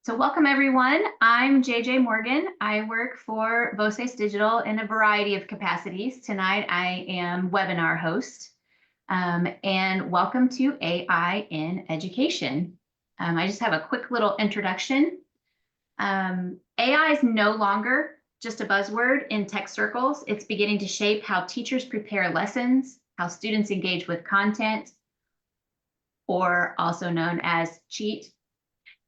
So welcome everyone. I'm JJ Morgan. I work for Voces Digital in a variety of capacities. Tonight I am webinar host. And welcome to AI in Education. I just have a quick little introduction. AI is no longer just a buzzword in tech circles. It's beginning to shape how teachers prepare lessons, how students engage with content, or also known as cheat,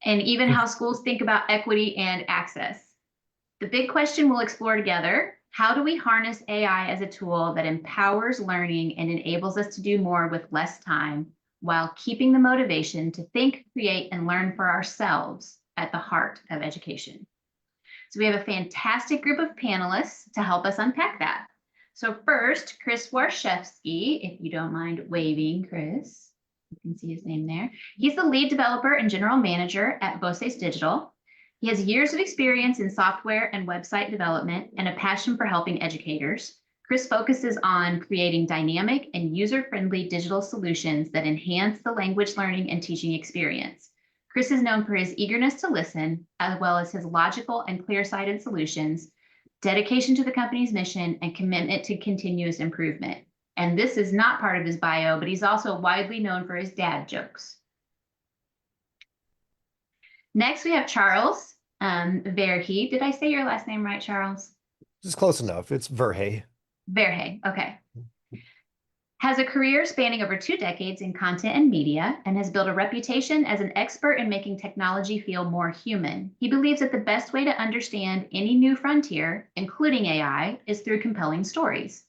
and even how schools think about equity and access. The big question we'll explore together: how do we harness AI as a tool that empowers learning and enables us to do more with less time while keeping the motivation to think, create, and learn for ourselves at the heart of education? So we have a fantastic group of panelists to help us unpack that. So first, Kris Warshefski, if you don't mind waving, Kris. You can see his name there. He's the lead developer and general manager at Voces Digital. He has years of experience in software and website development and a passion for helping educators. Kris focuses on creating dynamic and user-friendly digital solutions that enhance the language learning and teaching experience. Kris is known for his eagerness to listen, as well as his logical and clear-sighted solutions, dedication to the company's mission, and commitment to continuous improvement. And this is not part of his bio, but he's also widely known for his dad jokes. Next, we have Charles Verhey. Did I say your last name right, Charles? It's close enough. It's Verhey. Verhey, okay. Has a career spanning over 2 decades in content and media and has built a reputation as an expert in making technology feel more human. He believes that the best way to understand any new frontier, including AI, is through compelling stories.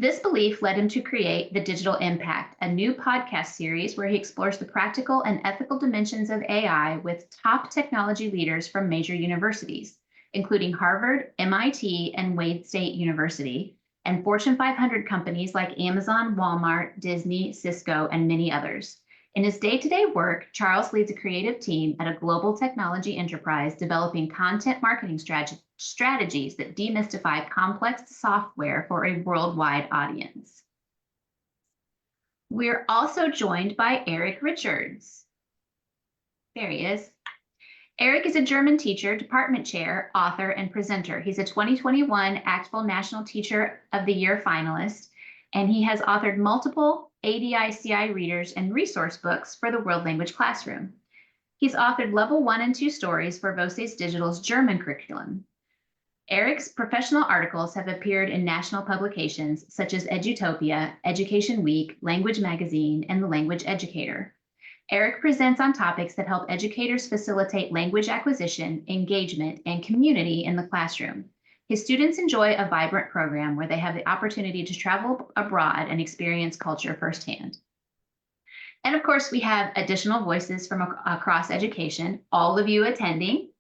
This belief led him to create The Digital Impact, a new podcast series where he explores the practical and ethical dimensions of AI with top technology leaders from major universities, including Harvard, MIT, and Wayne State University, and Fortune 500 companies like Amazon, Walmart, Disney, Cisco, and many others. In his day-to-day work, Charles leads a creative team at a global technology enterprise developing content marketing strategies that demystify complex software for a worldwide audience. We're also joined by Eric Richards. There he is. Eric is a German teacher, department chair, author, and presenter. He's a 2021 ACTFL National Teacher of the Year finalist, and he has authored multiple ADI/CI readers and resource books for the World Language Classroom. He's authored level 1 and 2 stories for Voces Digital's German curriculum. Eric's professional articles have appeared in national publications such as Edutopia, Education Week, Language Magazine, and The Language Educator. Eric presents on topics that help educators facilitate language acquisition, engagement, and community in the classroom. His students enjoy a vibrant program where they have the opportunity to travel abroad and experience culture firsthand. And of course, we have additional voices from across education, all of you attending,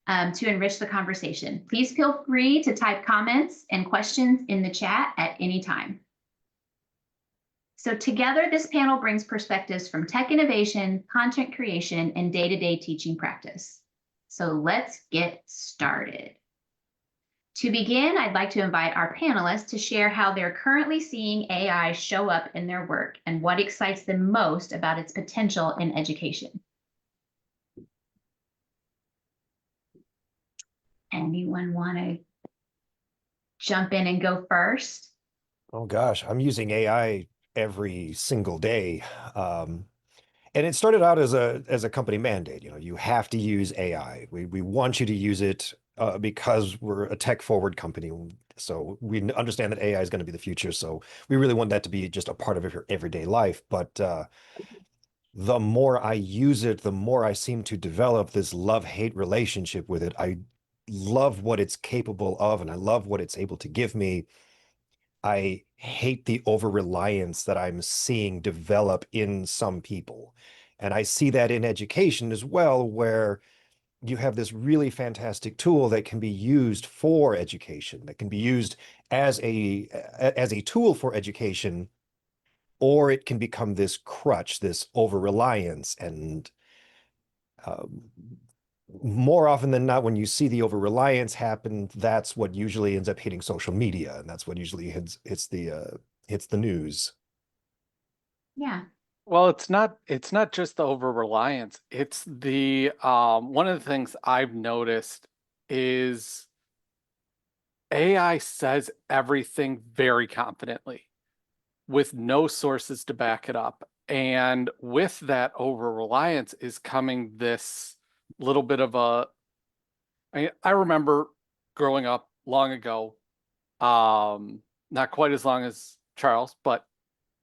to enrich the conversation. Please feel free to type comments and questions in the chat at any time. So together, this panel brings perspectives from tech innovation, content creation, and day-to-day teaching practice. So let's get started. To begin, I'd like to invite our panelists to share how they're currently seeing AI show up in their work and what excites them most about its potential in education. Anyone want to jump in and go first? Oh gosh, I'm using AI every single day. And it started out as a company mandate. You know, you have to use AI. We want you to use it because we're a tech forward company. So we understand that AI is going to be the future. So we really want that to be just a part of your everyday life. But the more I use it, the more I seem to develop this love-hate relationship with it. I love what it's capable of, and I love what it's able to give me. I hate the over-reliance that I'm seeing develop in some people. And I see that in education as well, where you have this really fantastic tool that can be used for education, that can be used as a tool for education, or it can become this crutch, this over-reliance. And more often than not, when you see the over-reliance happen, that's what usually ends up hitting social media, and that's what usually hits the news. Yeah. Well, it's not just the over reliance. It's the one of the things I've noticed is AI says everything very confidently with no sources to back it up. And with that over reliance is coming this little bit of I remember growing up long ago, not quite as long as Charles, but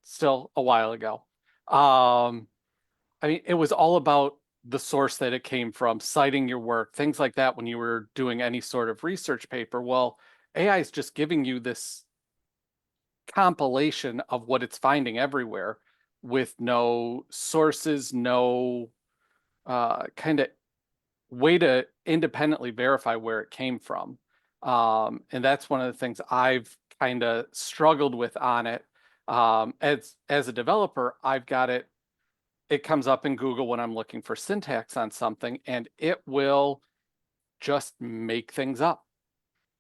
still a while ago. Um, I mean, it was all about the source that it came from, citing your work, things like that when you were doing any sort of research paper. Well, AI is just giving you this compilation of what it's finding everywhere with no sources, no kind of way to independently verify where it came from. And that's one of the things I've kind of struggled with on it. As a developer, I've got it comes up in Google when I'm looking for syntax on something, and it will just make things up.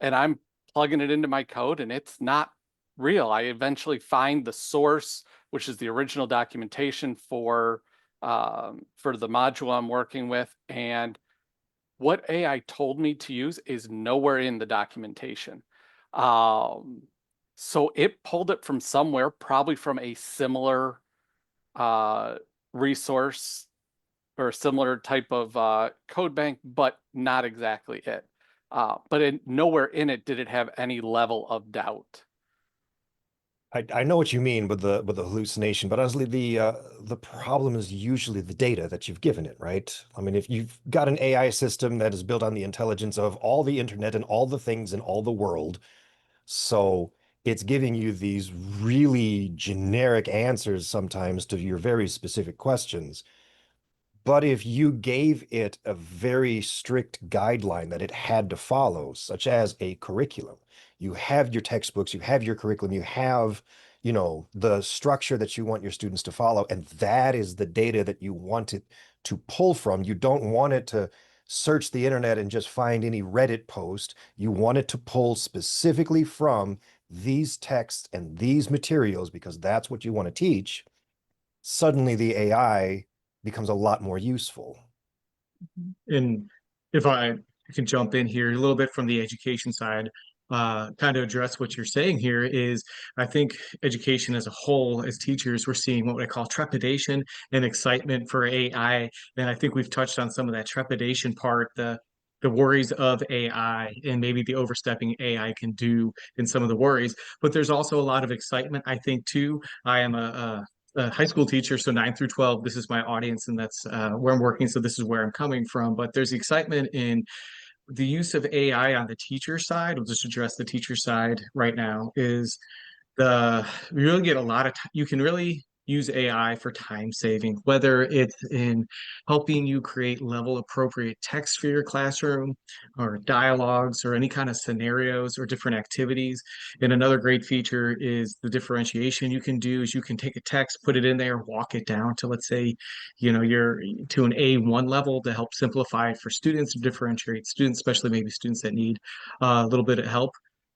And I'm plugging it into my code, and it's not real. I eventually find the source, which is the original documentation for the module I'm working with, and what AI told me to use is nowhere in the documentation. Um, so it pulled it from somewhere, probably from a similar uh, resource or a similar type of code bank, but not exactly it. Nowhere in it did it have any level of doubt. I know what you mean with the hallucination, but honestly, the problem is usually the data that you've given it, right? I mean, if you've got an AI system that is built on the intelligence of all the internet and all the things in all the world, so it's giving you these really generic answers sometimes to your very specific questions. But if you gave it a very strict guideline that it had to follow, such as a curriculum, you have your textbooks, you have your curriculum, you have, the structure that you want your students to follow, and that is the data that you want it to pull from. You don't want it to search the internet and just find any Reddit post. You want it to pull specifically from these texts and these materials because that's what you want to teach. Suddenly the AI becomes a lot more useful. And if I can jump in here a little bit from the education side, kind of address what you're saying here is I think education as a whole, as teachers, we're seeing what I call trepidation and excitement for AI. And I think we've touched on some of that trepidation part, the worries of AI and maybe the overstepping AI can do in some of the worries. But there's also a lot of excitement, I think, too. I am a high school teacher, so 9 through 12, this is my audience, and that's where I'm working. So this is where I'm coming from. But there's excitement in the use of AI on the teacher side. We'll just address the teacher side right now. Is you really get a lot of you can really use AI for time saving, whether it's in helping you create level appropriate text for your classroom or dialogues or any kind of scenarios or different activities. And another great feature is the differentiation you can do is you can take a text, put it in there, walk it down to, let's say, you're to an A1 level to help simplify it for students, differentiate students, especially maybe students that need a little bit of help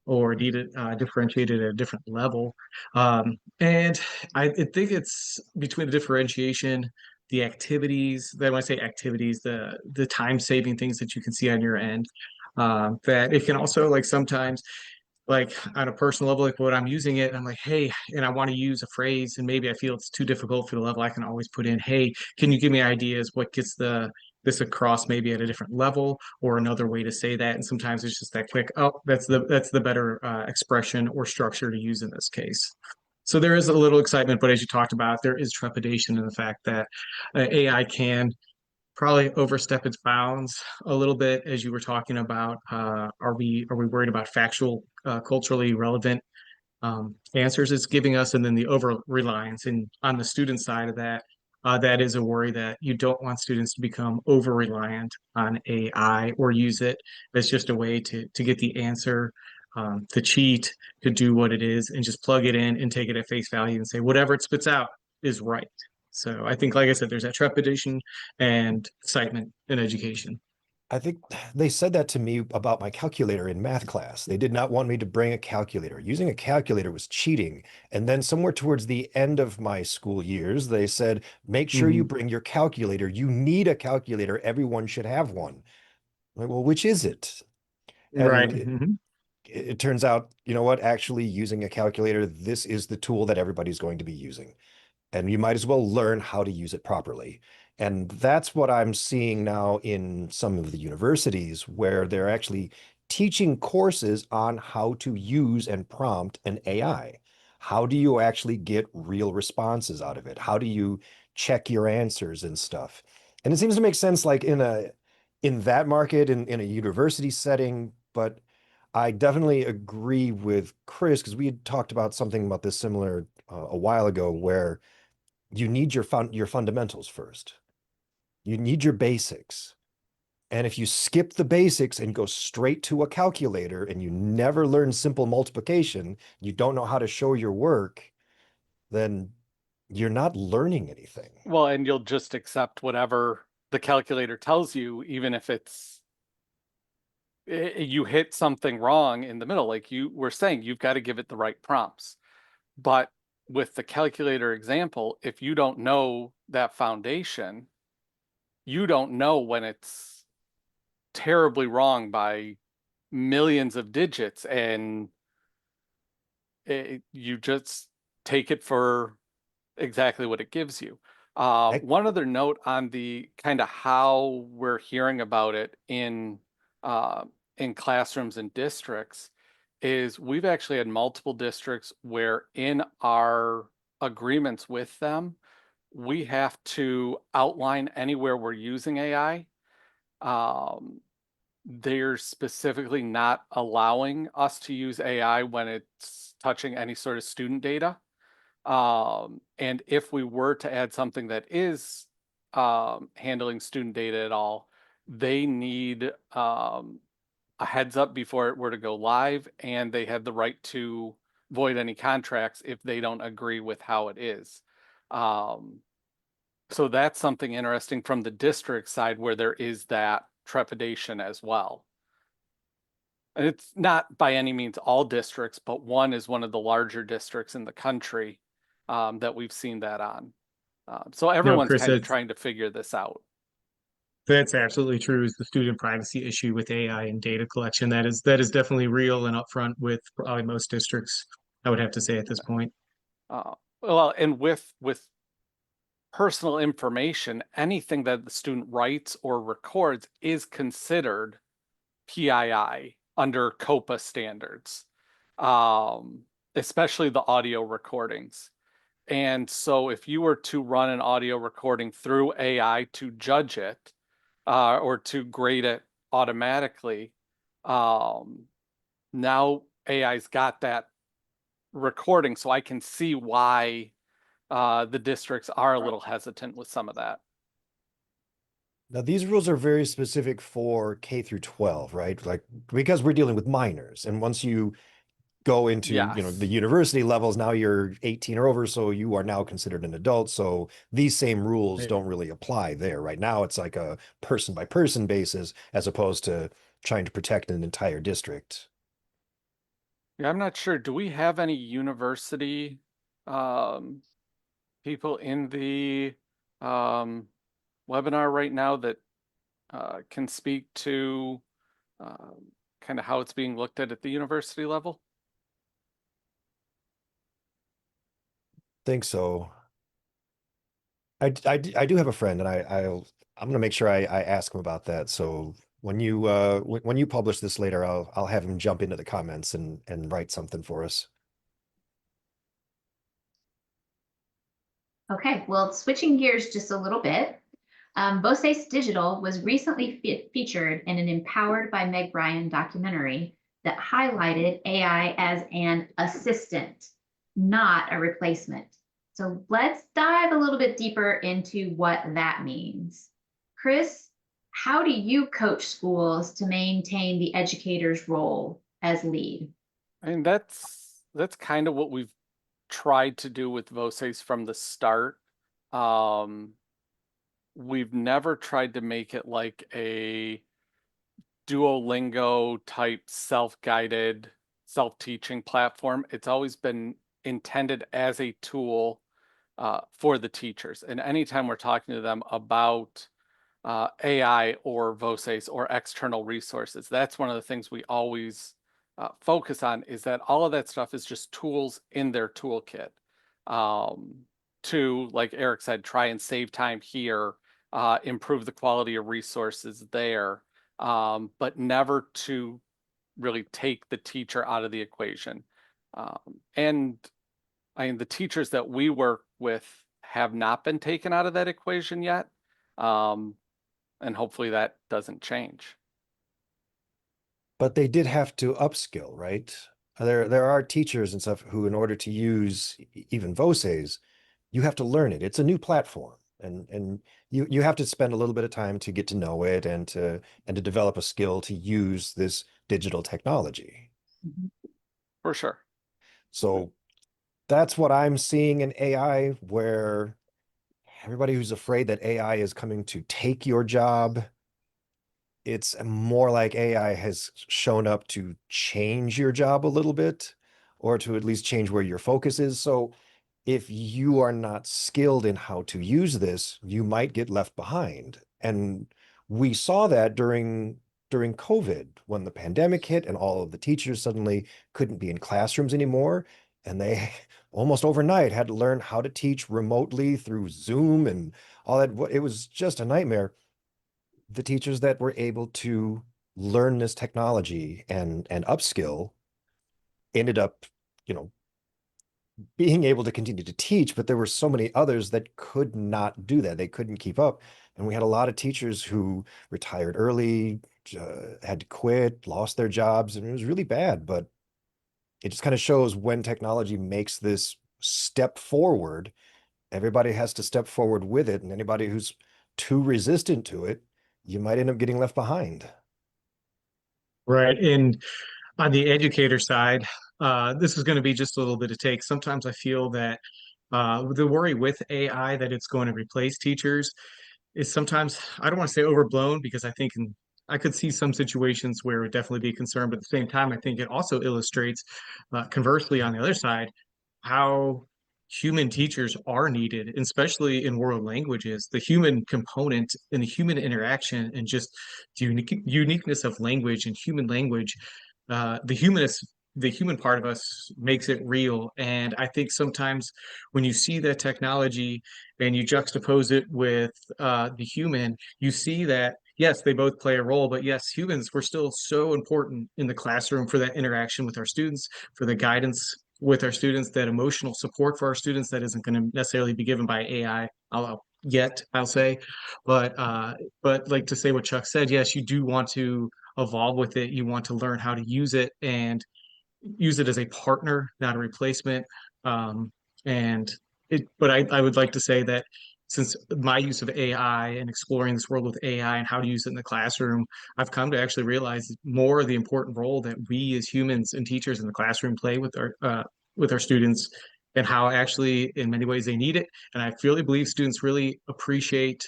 or need it differentiated at a different level. And I think it's between the differentiation, the activities, that when I say activities, the time saving things that you can see on your end, that it can also like sometimes like on a personal level, like what I'm using it, I'm like, hey, and I want to use a phrase, and maybe I feel it's too difficult for the level. I can always put in, hey, can you give me ideas? What gets this across maybe at a different level or another way to say that? And sometimes it's just that quick, oh, that's the better expression or structure to use in this case. So there is a little excitement, but as you talked about, there is trepidation in the fact that AI can probably overstep its bounds a little bit, as you were talking about. Are we worried about factual, culturally relevant answers it's giving us, and then the over reliance? And on the student side of that, that is a worry that you don't want students to become over reliant on AI or use it as just a way to get the answer, to cheat, to do what it is, and just plug it in and take it at face value and say whatever it spits out is right. So I think, like I said, there's that trepidation and excitement in education. I think they said that to me about my calculator in math class. They did not want me to bring a calculator. Using a calculator was cheating. And then somewhere towards the end of my school years, they said, make sure you Mhm. bring your calculator. You need a calculator. Everyone should have one. I'm like, well, which is it? Right. And Mhm. it turns out, you know what? Actually, using a calculator, this is the tool that everybody's going to be using. And you might as well learn how to use it properly. And that's what I'm seeing now in some of the universities where they're actually teaching courses on how to use and prompt an AI. How do you actually get real responses out of it? How do you check your answers and stuff? And it seems to make sense like in that market in a university setting, but I definitely agree with Kris because we had talked about something about this similar a while ago where you need your fundamentals first. You need your basics. And if you skip the basics and go straight to a calculator and you never learn simple multiplication, you don't know how to show your work, then you're not learning anything. Well, and you'll just accept whatever the calculator tells you, even if you hit something wrong in the middle. Like you were saying, you've got to give it the right prompts. But with the calculator example, if you don't know that foundation, you don't know when it's terribly wrong by millions of digits, and you just take it for exactly what it gives you. I, One other note on the kind of how we're hearing about it uh, in classrooms and districts is we've actually had multiple districts where in our agreements with them, we have to outline anywhere we're using AI. Um, they're specifically not allowing us to use AI when it's touching any sort of student data. And if we were to add something that is handling student data at all, they need a heads up before it were to go live, and they have the right to void any contracts if they don't agree with how it is. Um, so that's something interesting from the district side where there is that trepidation as well. And it's not by any means all districts, but one is one of the larger districts in the country that we've seen that on. So No, everyone's Kris, kind of trying to figure this out. that's absolutely true. Is the student privacy issue with AI and data collection that is definitely real and upfront with probably most districts, I would have to say at this point. Well, and with personal information, anything that the student writes or records is considered PII under COPA standards, um, especially the audio recordings. And so if you were to run an audio recording through AI to judge it or to grade it automatically, um, now AI's got that recording, so I can see why the districts are a little hesitant with some of that. Now, these rules are very specific for K through 12, right? Like, because we're dealing with minors. And once you go into, the Yes. university levels, now you're 18 or over, so you are now considered an adult. So these same rules Right. don't really apply there. Right now, it's like a person by person basis as opposed to trying to protect an entire district. Yeah, I'm not sure. Do we have any university um, people in the um, webinar right now that can speak to kind of how it's being looked at the university level? Think so. I do have a friend, and I'm gonna make sure I ask him about that. So when you publish this later, I'll have him jump into the comments and write something for us. Okay, well, switching gears just a little bit. Bosace Digital was recently featured in an Empowered by Meg Ryan documentary that highlighted AI as an assistant, not a replacement. So let's dive a little bit deeper into what that means. Kris, how do you coach schools to maintain the educator's role as lead? I mean, that's kind of what we've tried to do with Voces from the start. Um, we've never tried to make it like a Duolingo type self-guided, self-teaching platform. It's always been intended as a tool for the teachers. And anytime we're talking to them about AI or VOCEs or external resources, that's one of the things we always focus on, is that all of that stuff is just tools in their toolkit to, like Eric said, try and save time here, improve the quality of resources there, but never to really take the teacher out of the equation. And I mean, the teachers that we work with have not been taken out of that equation yet. And hopefully that doesn't change. But they did have to upskill, right? There are teachers and stuff who, in order to use even VOCEs, you have to learn it. It's a new platform, and you have to spend a little bit of time to get to know it and to develop a skill to use this digital technology. For sure. So that's what I'm seeing in AI, where everybody who's afraid that AI is coming to take your job, it's more like AI has shown up to change your job a little bit, or to at least change where your focus is. So if you are not skilled in how to use this, you might get left behind. And we saw that during COVID, when the pandemic hit and all of the teachers suddenly couldn't be in classrooms anymore. And they almost overnight had to learn how to teach remotely through Zoom and all that. It was just a nightmare. The teachers that were able to learn this technology and upskill ended up, you know, being able to continue to teach, but there were so many others that could not do that. They couldn't keep up. And we had a lot of teachers who retired early, had to quit, lost their jobs, and it was really bad. But it just kind of shows, when technology makes this step forward, everybody has to step forward with it. And anybody who's too resistant to it, you might end up getting left behind. Right. And on the educator side, this is going to be just a little bit of take. Sometimes I feel that the worry with AI that it's going to replace teachers is sometimes, I don't want to say overblown, because I think I could see some situations where it would definitely be a concern, but at the same time, I think it also illustrates, conversely, on the other side, how human teachers are needed, especially in world languages. The human component and the human interaction, and just the uniqueness of language and human language, the human part of us makes it real. And I think sometimes when you see that technology and you juxtapose it with the human, you see that yes, they both play a role, but yes, humans, we're still so important in the classroom for that interaction with our students, for the guidance with our students, that emotional support for our students that isn't going to necessarily be given by AI. I'll say, but like, to say what Chuck said, yes, you do want to evolve with it. You want to learn how to use it and use it as a partner, not a replacement. And but I would like to say that since my use of AI and exploring this world with AI and how to use it in the classroom, I've come to actually realize more of the important role that we as humans and teachers in the classroom play with our students, and how actually in many ways they need it. And I really believe students really appreciate.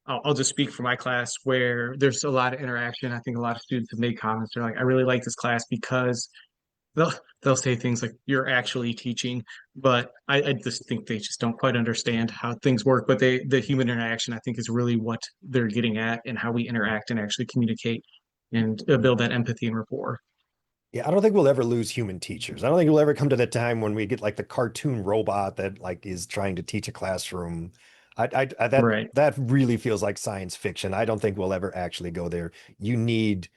I'll just speak for my class, where there's a lot of interaction. I think a lot of students have made comments. They're like, I really like this class because they'll they'll say things like, you're actually teaching. But I just think they just don't quite understand how things work. But the human interaction, I think, is really what they're getting at, and how we interact and actually communicate and build that empathy and rapport. Yeah, I don't think we'll ever lose human teachers. I don't think we'll ever come to the time when we get like the cartoon robot that like is trying to teach a classroom. That Right. that really feels like science fiction. I don't think we'll ever actually go there. You need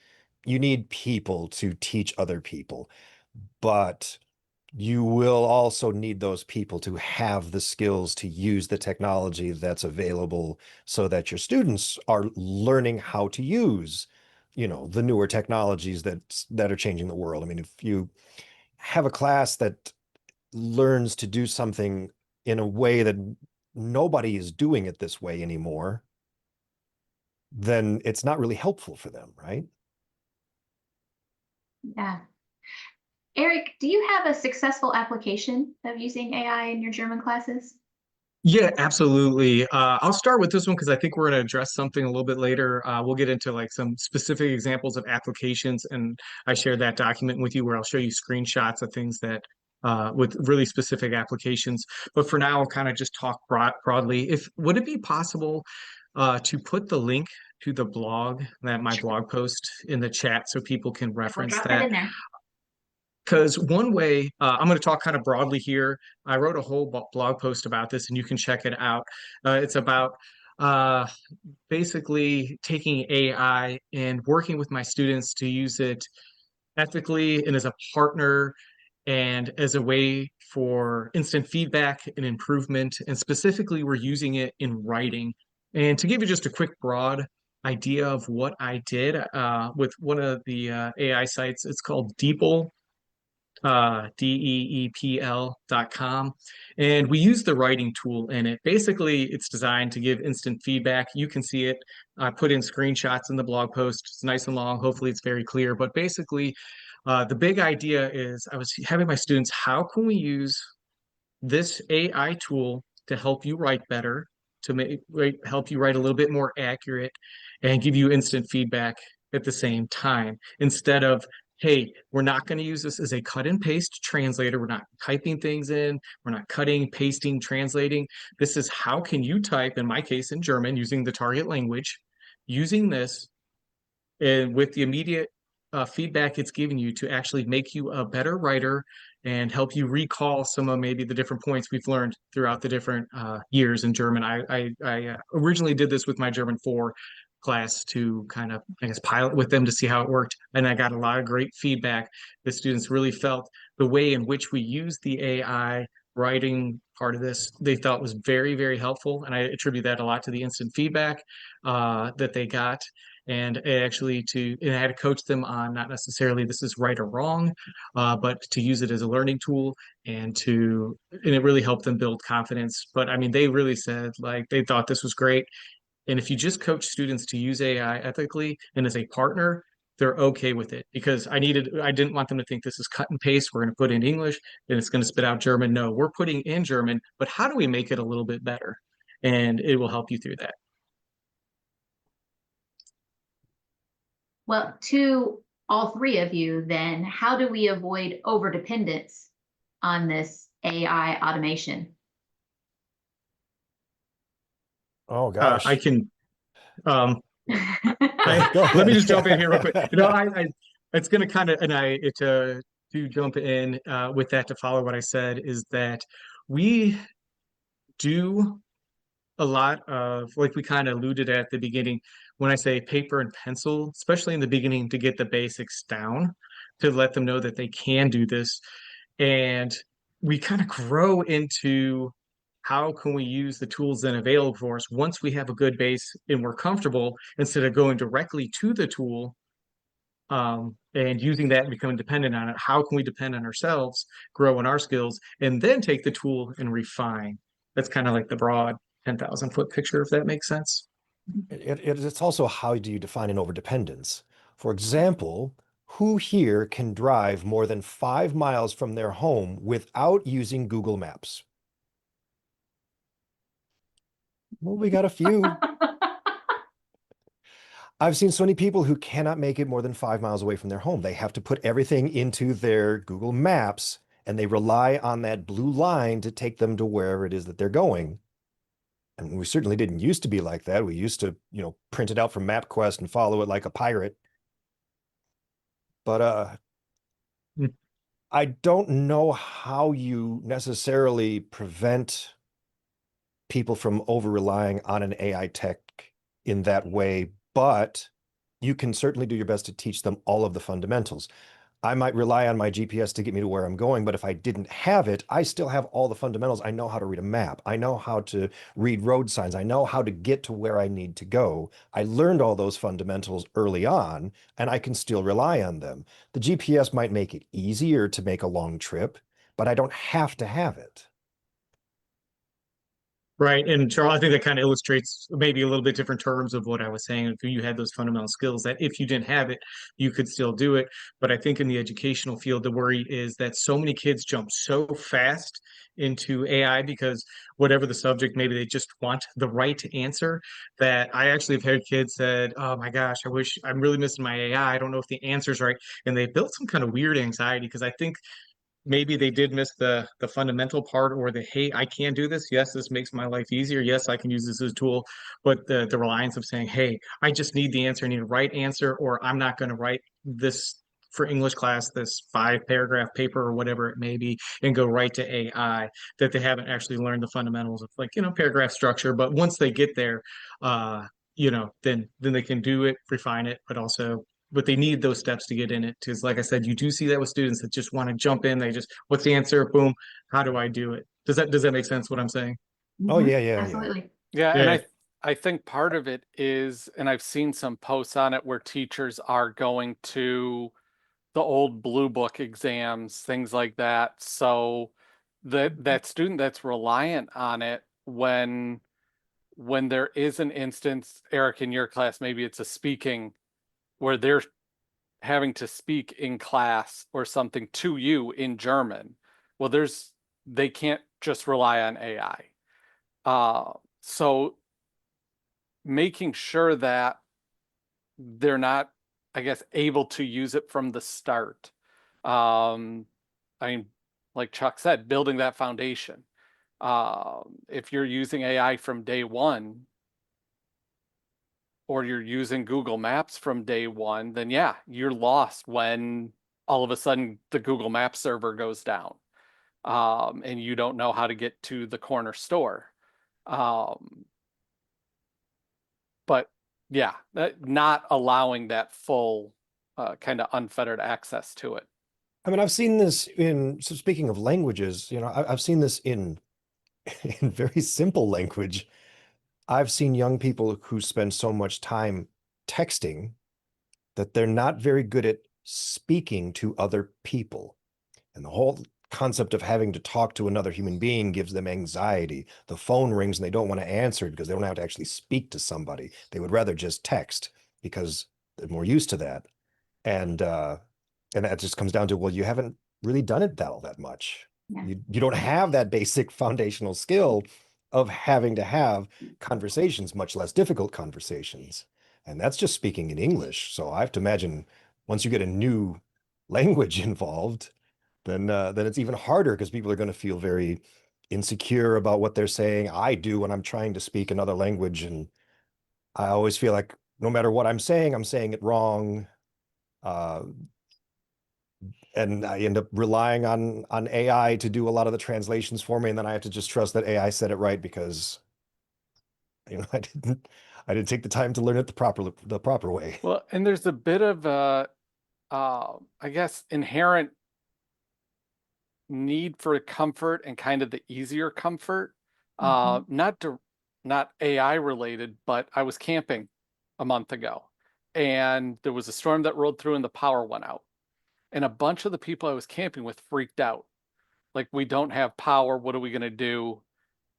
people to teach other people, but you will also need those people to have the skills to use the technology that's available, so that your students are learning how to use, the newer technologies that are changing the world. I mean, if you have a class that learns to do something in a way that nobody is doing it this way anymore, then it's not really helpful for them, right? Yeah. Eric, do you have a successful application of using AI in your German classes? Yeah, absolutely. I'll start with this one because I think we're going to address something a little bit later. We'll get into like some specific examples of applications, and I shared that document with you where I'll show you screenshots of things that with really specific applications. But for now, I'll kind of just talk broadly. If would it be possible to put the link to the blog, that my blog post in the chat so people can We'll reference drop that that? in there. Because one way, I'm going to talk kind of broadly here. I wrote a whole blog post about this, and you can check it out. It's about uh, basically taking AI and working with my students to use it ethically and as a partner and as a way for instant feedback and improvement. And specifically, we're using it in writing. And to give you just a quick broad idea of what I did with one of the AI sites, it's called DeepL, DEEPL.com. And we use the writing tool in it. Basically, it's designed to give instant feedback. You can see it. I put in screenshots in the blog post. It's nice and long. Hopefully, it's very clear. But basically, the big idea is I was having my students, how can we use this AI tool to help you write better, to help you write a little bit more accurate, and give you instant feedback at the same time instead of, hey, we're not going to use this as a cut and paste translator. We're not typing things in. We're not cutting, pasting, translating. This is how can you type, in my case, in German, using the target language, using this and with the immediate feedback it's giving you to actually make you a better writer and help you recall some of maybe the different points we've learned throughout the different years in German. I originally did this with my German 4 class to kind of, I guess, pilot with them to see how it worked. And I got a lot of great feedback. The students really felt the way in which we use the AI writing part of this, they felt was very, very helpful. And I attribute that a lot to the instant feedback that they got and actually and I had to coach them on not necessarily this is right or wrong, but to use it as a learning tool and it really helped them build confidence. But I mean, they really said like they thought this was great. And if you just coach students to use AI ethically and as a partner, they're okay with it because I didn't want them to think this is cut and paste. We're going to put in English and it's going to spit out German. No, we're putting in German, but how do we make it a little bit better? And it will help you through that. Well, to all three of you, then, how do we avoid overdependence on this AI automation? Oh I gosh. can Go let me ahead. just jump in here real quick. It's going to kind of, and to jump in with that to follow what I said is that we do a lot of, like we kind of alluded at the beginning, when I say paper and pencil, especially in the beginning to get the basics down, to let them know that they can do this. And we kind of grow into how can we use the tools then available for us once we have a good base and we're comfortable instead of going directly to the tool and using that and becoming dependent on it. How can we depend on ourselves, grow in our skills, and then take the tool and refine? That's kind of like the broad 10,000-foot picture, if that makes sense. It's also how do you define an overdependence? For example, who here can drive more than 5 miles from their home without using Google Maps? Well, we got a few. I've seen so many people who cannot make it more than 5 miles away from their home. They have to put everything into their Google Maps and they rely on that blue line to take them to wherever it is that they're going. And we certainly didn't used to be like that. We used to, print it out from MapQuest and follow it like a pirate. But Mm. I don't know how you necessarily prevent people from over relying on an AI tech in that way, but you can certainly do your best to teach them all of the fundamentals. I might rely on my GPS to get me to where I'm going, but if I didn't have it, I still have all the fundamentals. I know how to read a map. I know how to read road signs. I know how to get to where I need to go. I learned all those fundamentals early on, and I can still rely on them. The GPS might make it easier to make a long trip, but I don't have to have it. Right. And Charles, I think that kind of illustrates maybe a little bit different terms of what I was saying. If you had those fundamental skills, that if you didn't have it, you could still do it. But I think in the educational field, the worry is that so many kids jump so fast into AI because whatever the subject, maybe they just want the right answer. That I actually have had kids said, "Oh my gosh, I wish I'm really missing my AI. I don't know if the answer's right." And they built some kind of weird anxiety because I think maybe they did miss the fundamental part, or the, hey, I can do this. Yes, this makes my life easier. Yes, I can use this as a tool. But the reliance of saying, hey, I just need the answer, I need a right answer, or I'm not going to write this for English class, this 5 paragraph paper or whatever it may be, and go right to AI, that they haven't actually learned the fundamentals of, like, paragraph structure. But once they get there, then they can do it, refine it, but they need those steps to get in it. Because, like I said, you do see that with students that just want to jump in. They just, what's the answer? Boom. How do I do it? Does that make sense what I'm saying? Oh, Mhm. yeah. Absolutely. Yeah, Yeah. and I think part of it is, and I've seen some posts on it where teachers are going to the old blue book exams, things like that. So that student that's reliant on it when there is an instance, Eric, in your class, maybe it's a speaking where they're having to speak in class or something to you in German. Well, they can't just rely on AI. So making sure that they're not, I guess, able to use it from the start. I mean, like Chuck said, building that foundation. If you're using AI from day one, or you're using Google Maps from day one, then yeah, you're lost when all of a sudden the Google Maps server goes down, and you don't know how to get to the corner store. But yeah, not allowing that full kind of unfettered access to it. I mean, I've seen this so speaking of languages, I've seen this in in very simple language. I've seen young people who spend so much time texting that they're not very good at speaking to other people. And the whole concept of having to talk to another human being gives them anxiety. The phone rings and they don't want to answer it because they don't have to actually speak to somebody. They would rather just text because they're more used to that. And that just comes down to, well, you haven't really done it all that much. Yeah. You don't have that basic foundational skill of having to have conversations, much less difficult conversations. And that's just speaking in English. So I have to imagine once you get a new language involved, then it's even harder because people are going to feel very insecure about what they're saying. I do when I'm trying to speak another language, and I always feel like no matter what I'm saying it wrong. And I end up relying on AI to do a lot of the translations for me, and then I have to just trust that AI said it right because I didn't take the time to learn it the proper way. Well, and there's a bit of I guess, inherent need for comfort and kind of the easier comfort. Not AI related, but I was camping a month ago and there was a storm that rolled through and the power went out. And a bunch of the people I was camping with freaked out. Like, we don't have power. What are we going to do?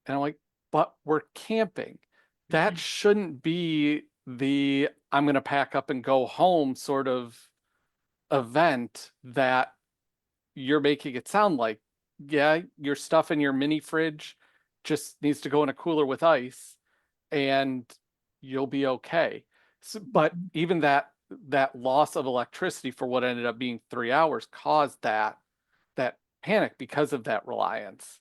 And I'm like, but we're camping. That shouldn't be the I'm going to pack up and go home sort of event that you're making it sound like. Yeah, your stuff in your mini fridge just needs to go in a cooler with ice and you'll be okay. So, but even that loss of electricity for what ended up being 3 hours caused that panic because of that reliance.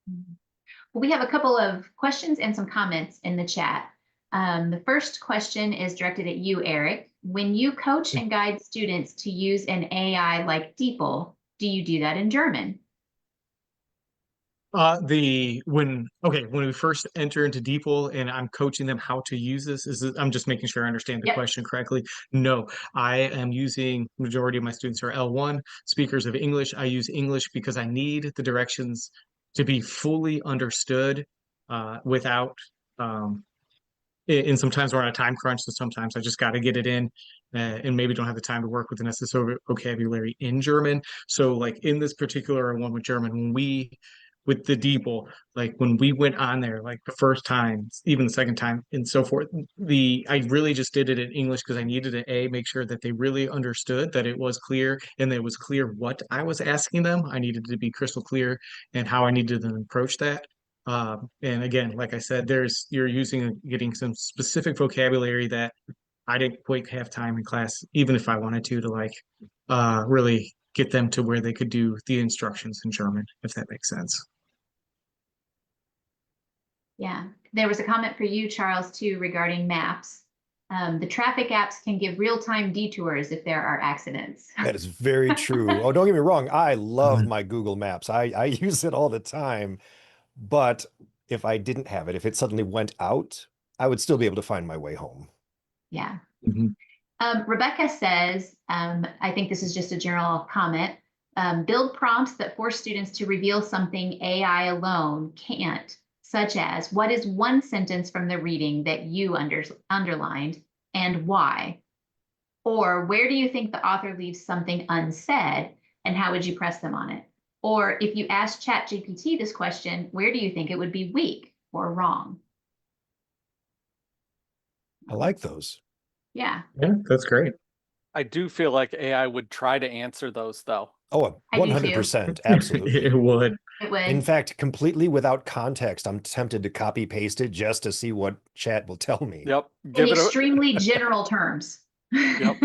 Well, we have a couple of questions and some comments in the chat. The first question is directed at you, Eric. When you coach and guide students to use an AI like DeepL, do you do that in German? When we first enter into DeepL and I'm coaching them how to use I'm just making sure I understand the Yep. question correctly. No, I am using, majority of my students are L1 speakers of English. I use English because I need the directions to be fully understood without and sometimes we're on a time crunch, so sometimes I just got to get it in and maybe don't have the time to work with the necessary vocabulary in German. So like in this particular one with German, when we with the DeepL, like when we went on there, like the first time, even the second time, and so forth, I really just did it in English because I needed to make sure that they really understood that it was clear and that it was clear what I was asking them. I needed to be crystal clear and how I needed to approach that. And again, like I said, you're getting some specific vocabulary that I didn't quite have time in class, even if I wanted to like really get them to where they could do the instructions in German, if that makes sense. Yeah, there was a comment for you, Charles, too, regarding maps. The traffic apps can give real-time detours if there are accidents. That is very true. Oh, don't get me wrong. I love my Google Maps. I use it all the time. But if I didn't have it, if it suddenly went out, I would still be able to find my way home. Yeah. Mhm. Rebecca says, I think this is just a general comment, build prompts that force students to reveal something AI alone can't, such as, what is one sentence from the reading that you underlined and why? Or where do you think the author leaves something unsaid and how would you press them on it? Or if you ask ChatGPT this question, where do you think it would be weak or wrong? I like those. Yeah, Yeah, that's great. I do feel like AI would try to answer those though. Oh, I do too. 100%. Absolutely. It would. it would. In fact, completely without context, I'm tempted to copy paste it just to see what chat will tell me. Yep. In Give it a extremely general terms. Yep.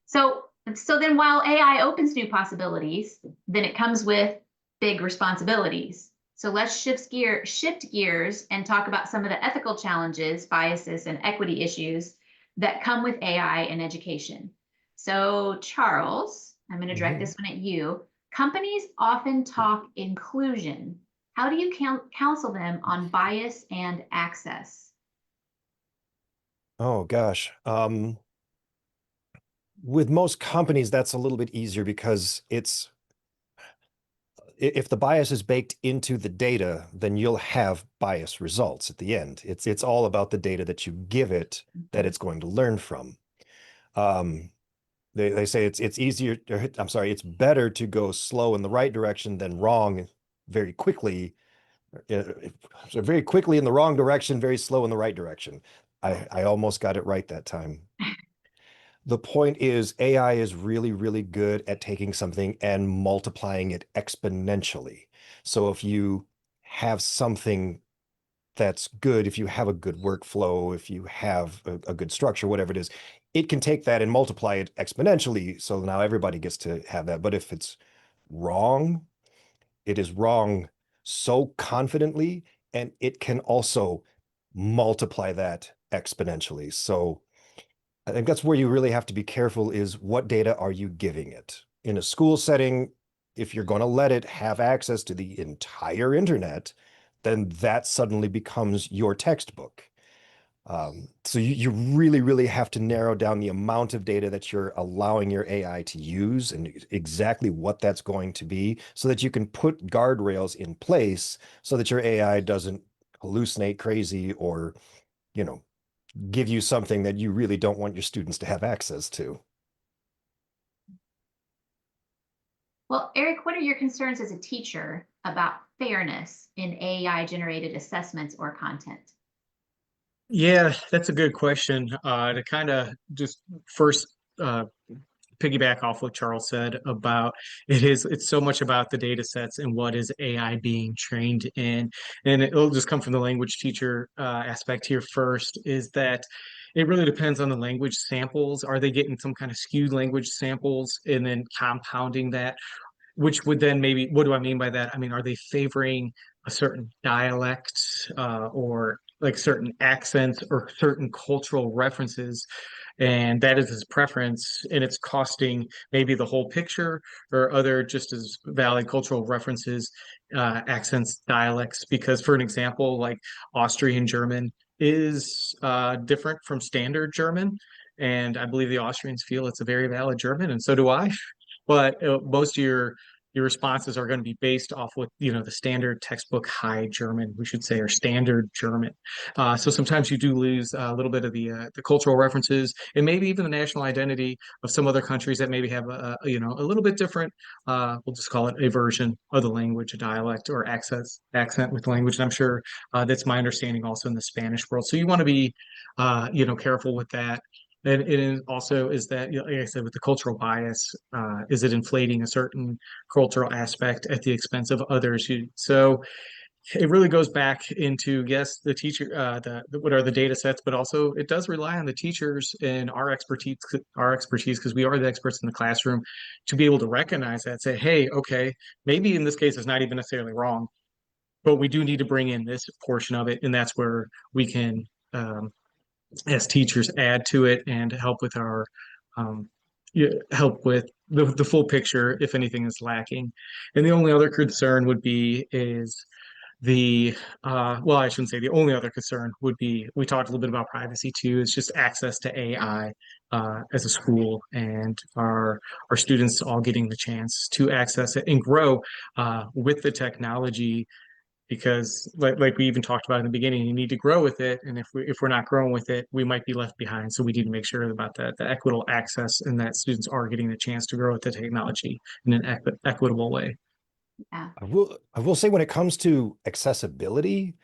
So then while AI opens new possibilities, then it comes with big responsibilities. So let's shift gears and talk about some of the ethical challenges, biases, and equity issues that come with AI in education. So Charles, I'm going to direct this one at you. Companies often talk inclusion. How do you counsel them on bias and access? Oh gosh. With most companies, that's a little bit easier because if the bias is baked into the data, then you'll have bias results at the end. It's all about the data that you give it that it's going to learn from. They say it's easier, I'm sorry, it's better to go slow in the right direction than wrong very quickly. So very quickly in the wrong direction, very slow in the right direction. I almost got it right that time. The point is AI is really, really good at taking something and multiplying it exponentially. So if you have something that's good, if you have a good workflow, if you have a good structure, whatever it is, it can take that and multiply it exponentially. So now everybody gets to have that. But if it's wrong, it is wrong so confidently, and it can also multiply that exponentially. So I think that's where you really have to be careful is what data are you giving it? In a school setting, if you're going to let it have access to the entire internet, then that suddenly becomes your textbook. So you really, really have to narrow down the amount of data that you're allowing your AI to use and exactly what that's going to be so that you can put guardrails in place so that your AI doesn't hallucinate crazy or, you know, give you something that you really don't want your students to have access to. Well, Eric, what are your concerns as a teacher about fairness in AI generated assessments or content? Yeah, that's a good question. To kind of just first piggyback off what Charles said about it's so much about the data sets and what is AI being trained in. And it'll just come from the language teacher aspect here first, is that it really depends on the language samples. Are they getting some kind of skewed language samples and then compounding that? Which would then maybe, what do I mean by that? I mean, are they favoring a certain dialect or like certain accents or certain cultural references? And that is his preference, and it's costing maybe the whole picture or other just as valid cultural references, accents, dialects. Because, for an example, like Austrian German is different from standard German. And I believe the Austrians feel it's a very valid German, and so do I. But most of your your responses are going to be based off what, the standard textbook high German, we should say, or standard German. So sometimes you do lose a little bit of the cultural references and maybe even the national identity of some other countries that maybe have a little bit different, we'll just call it a version of the language, a dialect or accent with language. And I'm sure that's my understanding also in the Spanish world. So you want to be, careful with that. And it also is that, like I said, with the cultural bias, is it inflating a certain cultural aspect at the expense of others? So it really goes back into, yes, the teacher, what are the data sets, but also it does rely on the teachers and our expertise, because we are the experts in the classroom, to be able to recognize that, say, hey, okay, maybe in this case it's not even necessarily wrong, but we do need to bring in this portion of it, and that's where we can, as teachers, add to it and help with our help with the full picture if anything is lacking. And the only other concern would be is well, I shouldn't say the only other concern would be, we talked a little bit about privacy too, is just access to AI as a school, and our students all getting the chance to access it and grow with the technology, because like we even talked about in the beginning, you need to grow with it, and if we're not growing with it, we might be left behind. So we need to make sure about the equitable access, and that students are getting the chance to grow with the technology in an equitable way. Yeah. I will say, when it comes to accessibility,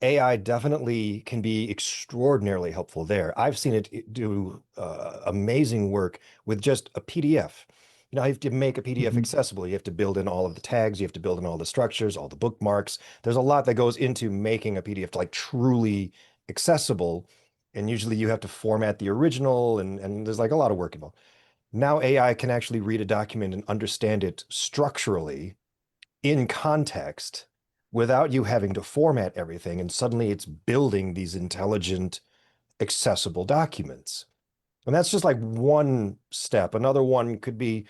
AI definitely can be extraordinarily helpful there. I've seen it do amazing work with just a PDF. You have to make a PDF Mhm. accessible. You have to build in all of the tags. You have to build in all the structures, all the bookmarks. There's a lot that goes into making a PDF like truly accessible. And usually you have to format the original, and there's like a lot of work involved. Now AI can actually read a document and understand it structurally in context without you having to format everything. And suddenly it's building these intelligent, accessible documents. And that's just like one step. Another one could be,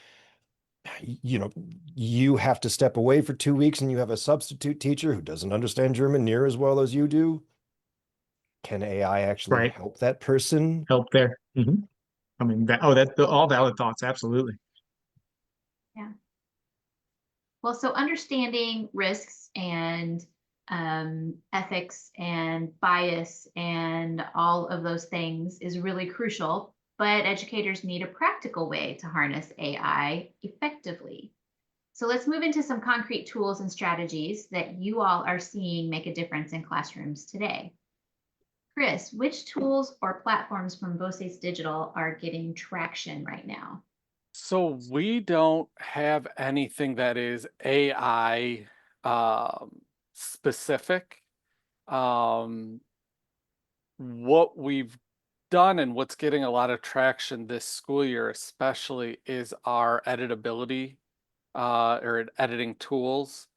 you know, you have to step away for 2 weeks and you have a substitute teacher who doesn't understand German near as well as you do. Can AI actually Right. help that person? Help there. I mean, all valid thoughts. Absolutely. Yeah. Well, so understanding risks and ethics and bias and all of those things is really crucial, but educators need a practical way to harness AI effectively. So let's move into some concrete tools and strategies that you all are seeing make a difference in classrooms today. Kris, which tools or platforms from Voces Digital are getting traction right now? So we don't have anything that is AI specific. Um, what we've done and what's getting a lot of traction this school year, especially, is our editability or editing tools.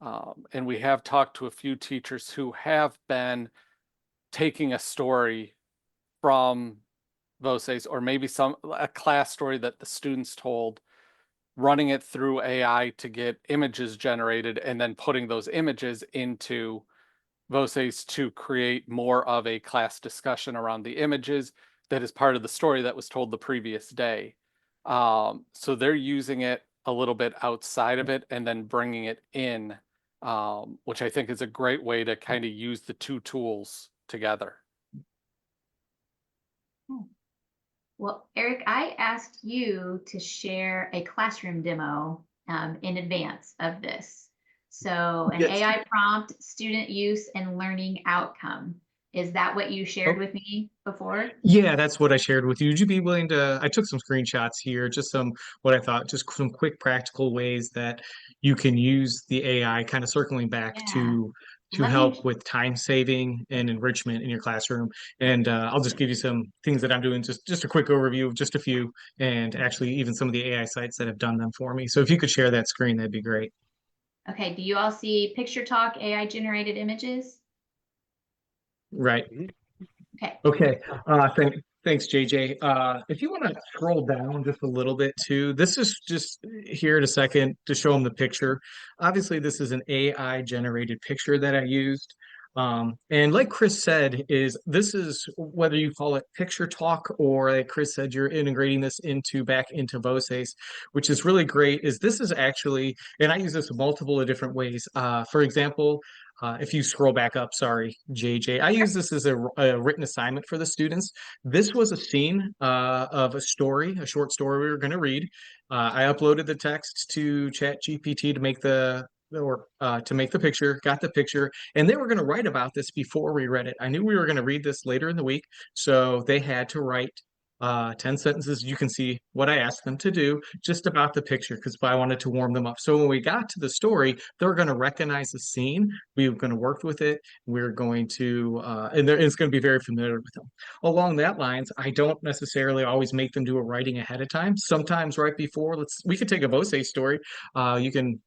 And we have talked to a few teachers who have been taking a story from Voces, or maybe a class story that the students told, running it through AI to get images generated, and then putting those images into Voces to create more of a class discussion around the images that is part of the story that was told the previous day. So they're using it a little bit outside of it and then bringing it in, which I think is a great way to kind of use the two tools together. Well, Eric, I asked you to share a classroom demo in advance of this. So an Yes. AI prompt, student use, and learning outcome. Is that what you shared with me before? Yeah, that's what I shared with you. Would you be willing to? I took some screenshots here, just what I thought, just some quick practical ways that you can use the AI, kind of circling back Yeah. to Let me, help with time saving and enrichment in your classroom. And I'll just give you some things that I'm doing, just a quick overview of just a few, and actually even some of the AI sites that have done them for me. So if you could share that screen, that'd be great. okay, do you all see Picture Talk AI generated images? Right. Okay. Okay. Thanks, JJ. If you want to scroll down just a little bit too, this is just here in a second to show them the picture. Obviously, this is an AI generated picture that I used. And like Kris said, this is whether you call it picture talk or like Kris said, you're integrating this back into Voces, which is really great. Is this is actually, and I use this multiple of different ways. For example, if you scroll back up, sorry, JJ, I use this as a written assignment for the students. This was a scene of a story, a short story we were going to read. I uploaded the text to ChatGPT to make the picture, got the picture, and they were going to write about this before we read it. I knew we were going to read this later in the week, so they had to write 10 sentences. You can see what I asked them to do just about the picture because I wanted to warm them up. So when we got to the story, they were going to recognize the scene. We were going to work with it. We're going to, it's going to be very familiar with them. Along that lines, I don't necessarily always make them do a writing ahead of time. Sometimes right before, we could take a Vose story. You can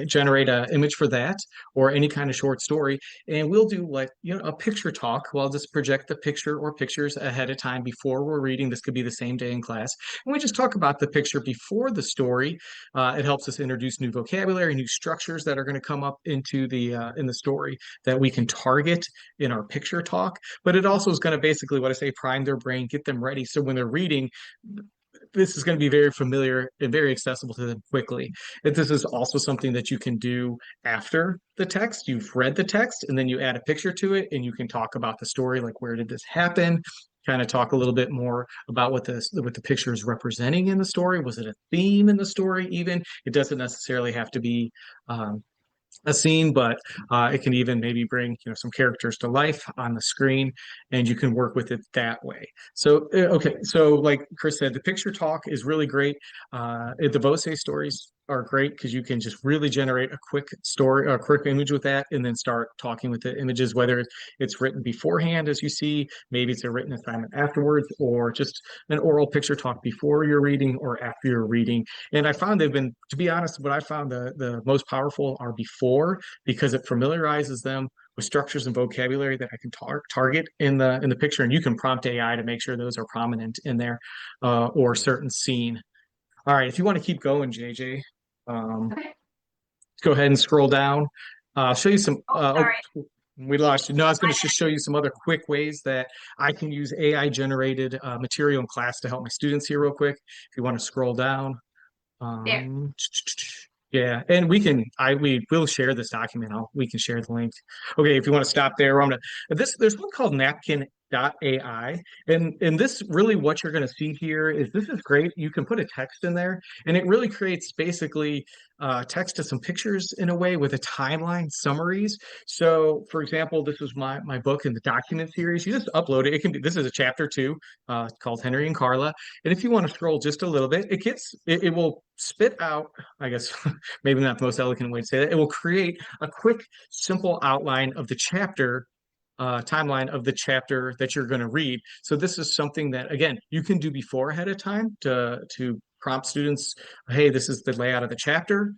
generate an image for that or any kind of short story, and we'll do like a picture talk. We'll just project the picture or pictures ahead of time before we're reading. This could be the same day in class, and we just talk about the picture before the story. It helps us introduce new vocabulary, new structures that are going to come up into the in the story that we can target in our picture talk. But it also is going to basically, what I say, prime their brain, get them ready, so when they're reading, this is going to be very familiar and very accessible to them quickly. This is also something that you can do after the text. You've read the text and then you add a picture to it and you can talk about the story, like where did this happen? Kind of talk a little bit more about what the picture is representing in the story. Was it a theme in the story even? It doesn't necessarily have to be a scene, but it can even maybe bring some characters to life on the screen, and you can work with it that way. So okay, so like Kris said, the picture talk is really great. The Vose stories are great because you can just really generate a quick story, a quick image with that, and then start talking with the images, whether it's written beforehand, as you see, maybe it's a written assignment afterwards, or just an oral picture talk before you're reading or after you're reading. And I found they've been, to be honest, what I found the most powerful are before, because it familiarizes them with structures and vocabulary that I can target in the picture, and you can prompt AI to make sure those are prominent in there, or certain scene. All right, if you want to keep going, JJ, Okay. go ahead and scroll down. I'll show you some. Sorry. We lost you. No, I was going to just show you some other quick ways that I can use AI generated material in class to help my students here real quick. If you want to scroll down. There. Yeah, and we will share this document. We can share the link. Okay, if you want to stop there, there's one called napkin.ai, and this really, what you're going to see here is, this is great. You can put a text in there and it really creates basically text to some pictures in a way with a timeline, summaries. So for example, this was my book in the document series. You just upload it. It can be, this is a chapter 2 called Henry and Carla. And if you want to scroll just a little bit, it will spit out, I guess, maybe not the most elegant way to say that. It will create a quick, simple outline of the chapter, timeline of the chapter that you're going to read. So this is something that, again, you can do before ahead of time to prompt students, hey, this is the layout of the chapter,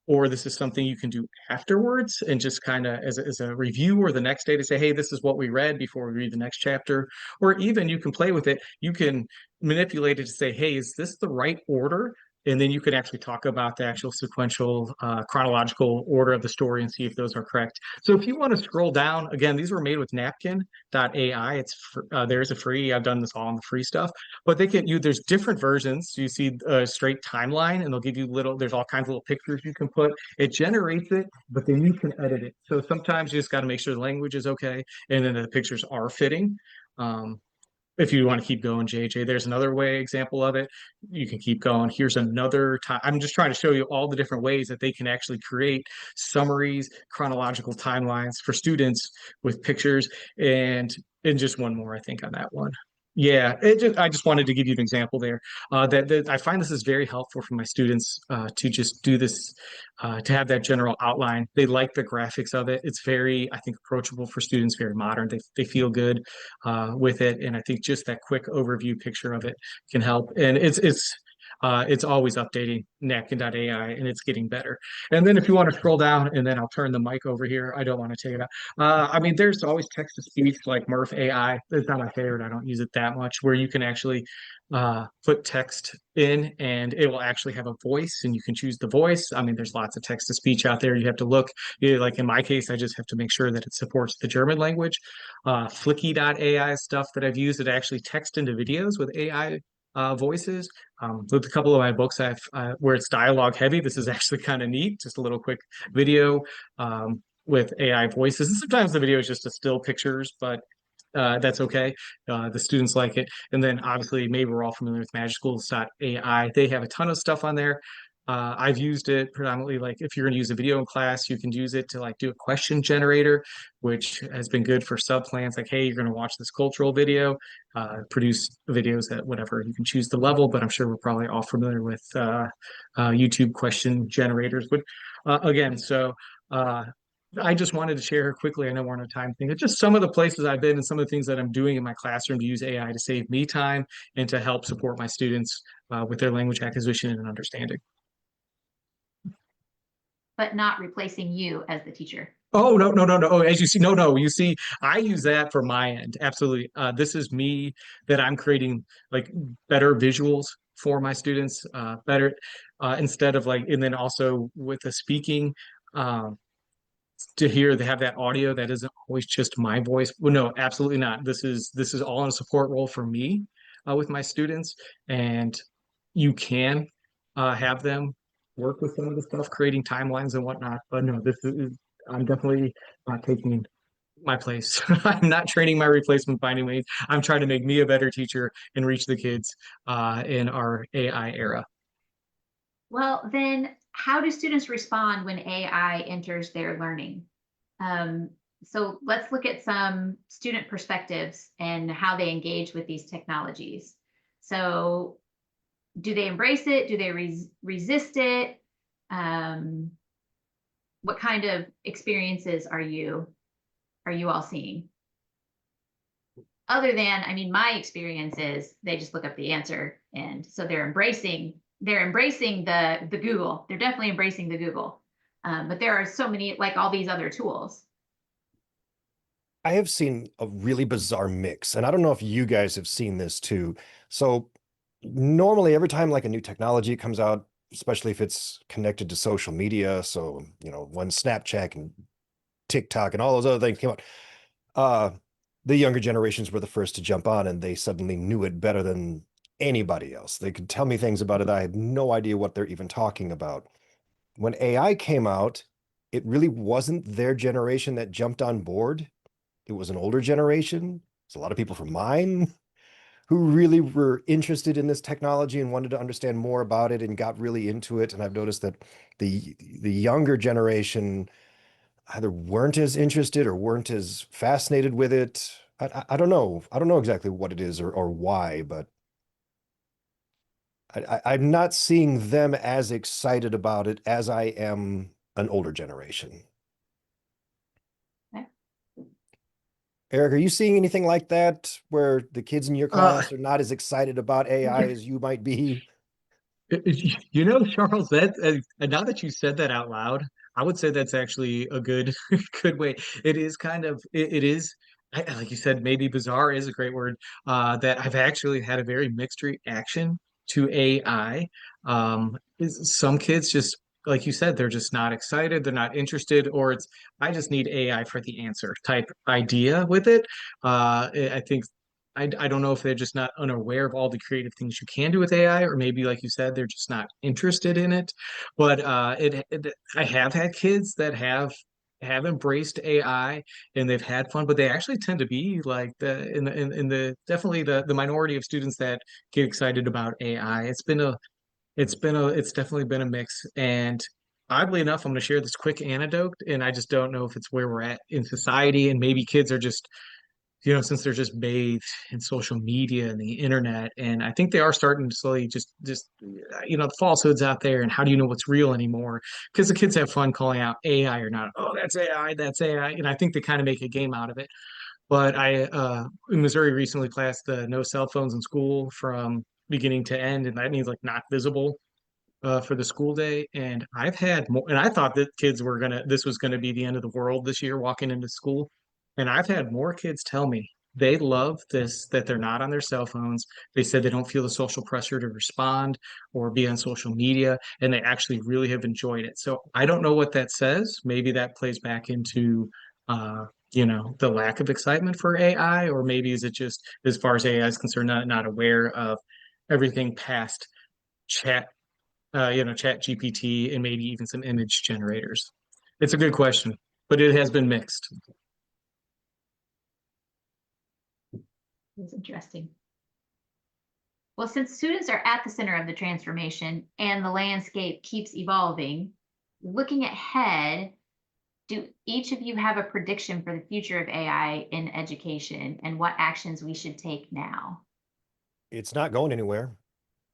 or this is something you can do afterwards and just kind of as a review, or the next day to say, hey, this is what we read before we read the next chapter. Or even you can play with it. You can manipulate it to say, hey, is this the right order? And then you can actually talk about the actual sequential, chronological order of the story and see if those are correct. So if you want to scroll down, again, these were made with napkin.ai. There's a free, I've done this all on the free stuff, but there's different versions. You see a straight timeline, and they'll give you there's all kinds of little pictures you can put. It generates it, but then you can edit it. So sometimes you just got to make sure the language is okay, and then the pictures are fitting. If you want to keep going, JJ, there's another example of it. You can keep going. Here's another time. I'm just trying to show you all the different ways that they can actually create summaries, chronological timelines for students with pictures, and just one more, I think, on that one. Yeah, I just wanted to give you an example there. That I find this is very helpful for my students to just do this, to have that general outline. They like the graphics of it. It's very, I think, approachable for students, very modern. They feel good with it, and I think just that quick overview picture of it can help. And it's always updating napkin.ai, and it's getting better. And then if you want to scroll down, and then I'll turn the mic over here. I don't want to take it out. I mean, there's always text to speech like Murph AI. It's not my favorite. I don't use it that much, where you can actually put text in and it will actually have a voice and you can choose the voice. I mean, there's lots of text to speech out there. You have to look, like in my case, I just have to make sure that it supports the German language. Flicky.ai stuff that I've used, it actually text into videos with AI voices. With a couple of my books, where it's dialogue heavy, this is actually kind of neat. Just a little quick video with AI voices. And sometimes the video is just a still pictures, but that's okay. The students like it. And then obviously, maybe we're all familiar with magicschools.ai. They have a ton of stuff on there. I've used it predominantly, like if you're going to use a video in class, you can use it to like do a question generator, which has been good for sub plans. Like, hey, you're going to watch this cultural video, produce videos that whatever, you can choose the level, but I'm sure we're probably all familiar with YouTube question generators. But again, so I just wanted to share quickly. I know we're on a time thing. It's just some of the places I've been and some of the things that I'm doing in my classroom to use AI to save me time and to help support my students with their language acquisition and understanding. But not replacing you as the teacher. Oh, no, no, no, no. Oh, as you see, no. You see, I use that for my end. Absolutely. This is me that I'm creating like better visuals for my students, better instead of like, and then also with the speaking, to hear they have that audio that isn't always just my voice. Well, no, absolutely not. This is all in a support role for me with my students, and you can have them work with some of the stuff, creating timelines and whatnot. But no, I'm definitely not taking my place. I'm not training my replacement by any means. I'm trying to make me a better teacher and reach the kids in our AI era. Well, then how do students respond when AI enters their learning? So let's look at some student perspectives and how they engage with these technologies. So do they embrace it? Do they resist it? What kind of experiences are you all seeing? Other than, I mean, my experience is they just look up the answer, and so they're embracing the Google. They're definitely embracing the Google. But there are so many, like all these other tools. I have seen a really bizarre mix, and I don't know if you guys have seen this too. So normally every time like a new technology comes out, especially if it's connected to social media, so when Snapchat and TikTok and all those other things came out, the younger generations were the first to jump on, and they suddenly knew it better than anybody else. They could tell me things about it. I had no idea what they're even talking about. When AI came out, it really wasn't their generation that jumped on board. It was an older generation. It's a lot of people from mine who really were interested in this technology and wanted to understand more about it and got really into it. And I've noticed that the younger generation either weren't as interested or weren't as fascinated with it. I don't know. I don't know exactly what it is or why, but I'm not seeing them as excited about it as I am an older generation. Okay. Eric, are you seeing anything like that where the kids in your class are not as excited about AI as you might be? Charles, that now that you said that out loud, I would say that's actually a good good way. It is kind of it is like you said, maybe bizarre is a great word. That I've actually had a very mixed reaction to AI. Some kids just like you said, they're just not excited, they're not interested, or it's I just need AI for the answer type idea with it. I think I don't know if they're just not unaware of all the creative things you can do with AI, or maybe, like you said, they're just not interested in it. But I have had kids that have embraced AI and they've had fun, but they actually tend to be like in the definitely the minority of students that get excited about AI. It's definitely been a mix. And oddly enough, I'm going to share this quick anecdote, and I just don't know if it's where we're at in society, and maybe kids are just since they're just bathed in social media and the internet, and I think they are starting to slowly just the falsehoods out there, and how do you know what's real anymore? Because the kids have fun calling out AI or not. Oh, that's AI, that's AI, and I think they kind of make a game out of it. But I in Missouri recently passed the no cell phones in school from beginning to end, and that means like not visible for the school day. And I've had more, and I thought that this was gonna be the end of the world this year walking into school. And I've had more kids tell me they love this, that they're not on their cell phones. They said they don't feel the social pressure to respond or be on social media, and they actually really have enjoyed it. So I don't know what that says. Maybe that plays back into the lack of excitement for AI, or maybe is it just, as far as AI is concerned, not aware of everything past chat chat GPT and maybe even some image generators. It's a good question, but it has been mixed. It's interesting. Well, since students are at the center of the transformation and the landscape keeps evolving, looking ahead, do each of you have a prediction for the future of AI in education and what actions we should take now? It's not going anywhere.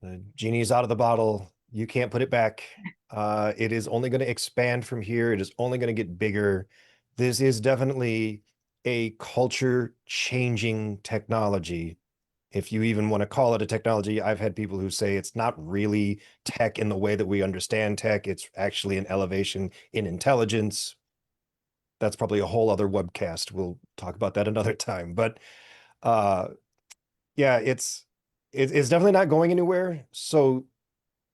The genie's out of the bottle. You can't put it back. It is only going to expand from here. It is only going to get bigger. This is definitely a culture changing technology. If you even want to call it a technology, I've had people who say it's not really tech in the way that we understand tech. It's actually an elevation in intelligence. That's probably a whole other webcast. We'll talk about that another time. But yeah, it's definitely not going anywhere. So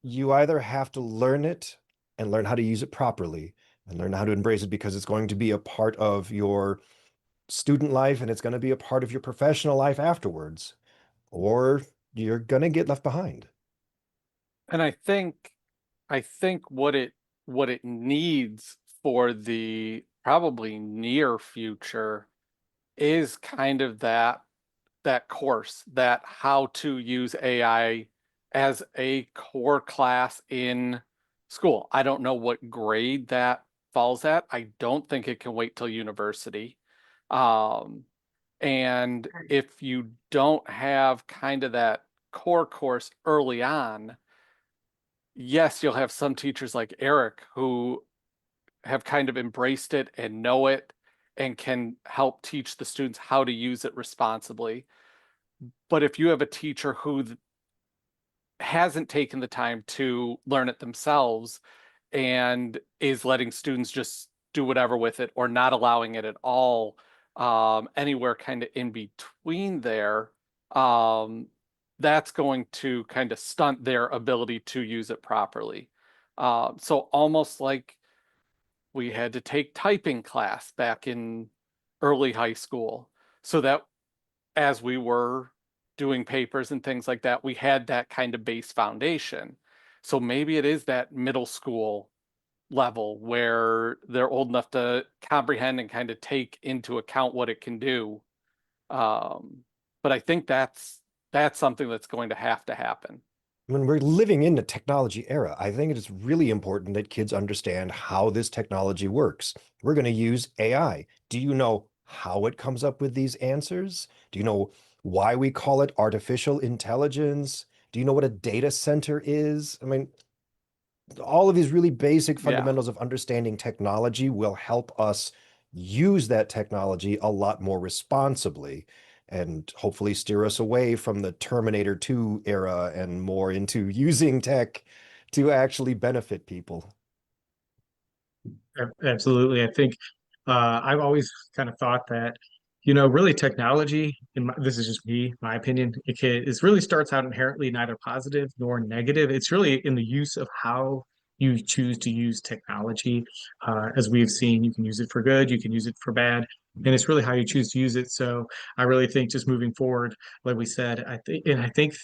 you either have to learn it and learn how to use it properly and learn how to embrace it, because it's going to be a part of your student life and it's going to be a part of your professional life afterwards, or you're going to get left behind. And I think what it needs for the probably near future is kind of that course, that how to use AI as a core class in school. I don't know what grade that falls at. I don't think it can wait till university. And if you don't have kind of that core course early on, yes, you'll have some teachers like Eric who have kind of embraced it and know it and can help teach the students how to use it responsibly. But if you have a teacher who hasn't taken the time to learn it themselves and is letting students just do whatever with it or not allowing it at all, anywhere kind of in between there, that's going to kind of stunt their ability to use it properly. So almost like we had to take typing class back in early high school, so that as we were doing papers and things like that, we had that kind of base foundation. So maybe it is that middle school level where they're old enough to comprehend and kind of take into account what it can do. But I think that's something that's going to happen. When we're living in the technology era, I think it is really important that kids understand how this technology works. We're going to use AI. Do you know how it comes up with these answers? Do you know why we call it artificial intelligence? Do you know what a data center is? I mean, all of these really basic fundamentals of understanding technology will help us use that technology a lot more responsibly and hopefully steer us away from the Terminator 2 era and more into using tech to actually benefit people. Absolutely. I think I've always kind of thought that, really technology, this is just me, my opinion, it really starts out inherently neither positive nor negative. It's really in the use of how you choose to use technology. As we've seen, you can use it for good, you can use it for bad, and it's really how you choose to use it. So I really think just moving forward, like we said, I think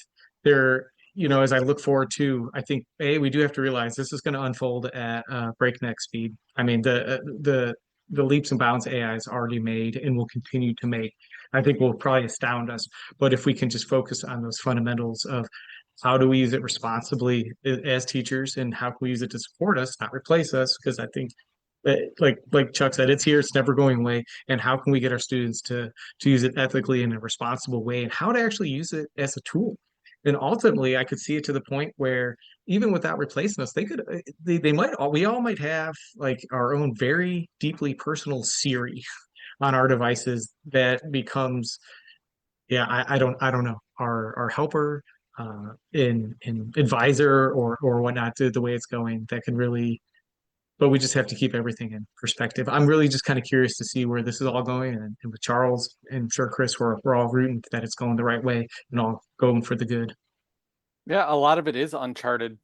there, as I look forward to, I think we do have to realize this is going to unfold at breakneck speed. I mean, the leaps and bounds AI has already made and will continue to make, I think will probably astound us. But if we can just focus on those fundamentals of how do we use it responsibly as teachers, and how can we use it to support us, not replace us, because I think like Chuck said, it's here, it's never going away. And how can we get our students to use it ethically in a responsible way, and how to actually use it as a tool. And ultimately, I could see it to the point where even without replacing us, they might all we all might have like our own very deeply personal Siri on our devices that becomes, I don't know, our helper, in advisor or whatnot to the way it's going that can really, but we just have to keep everything in perspective. I'm really just kind of curious to see where this is all going, and with Charles and sure Kris, we're all rooting that it's going the right way and all going for the good. Yeah, a lot of it is uncharted